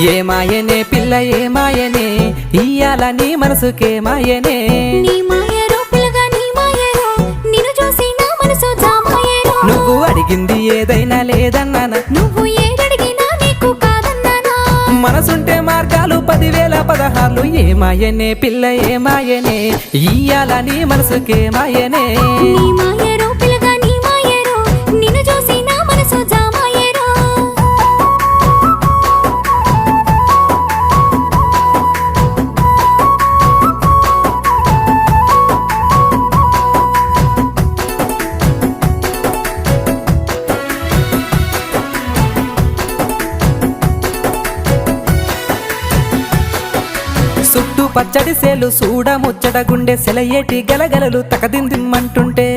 ఏ మాయనే పిల్ల ఏ మాయనే ఇయ్యాల నీ మనసుకే మాయనే నీ మాయరో పిల్లగా నీ మాయరో నిన్ను చూసి నా మనసు జామాయరో నువ్వు అడిగింది ఏదైనా లేదన్నానా నువ్వు ఏడడిగినా నీకు కాదన్నానా మనసుంటే మార్గాలు 10,000 16 ఏ మాయనే పిల్ల ఏ మాయనే ఇయ్యాల నీ మనసుకే మాయనే నీ మాయరో పిల్లగా నీ మాయరో నిన్ను చూసి నా మనసు జామాయరో చుట్టూ పచ్చడి సేలు చూడ ముచ్చట గుండె సెలయేటి గలగలలు తకదిందిమ్మంటుంటే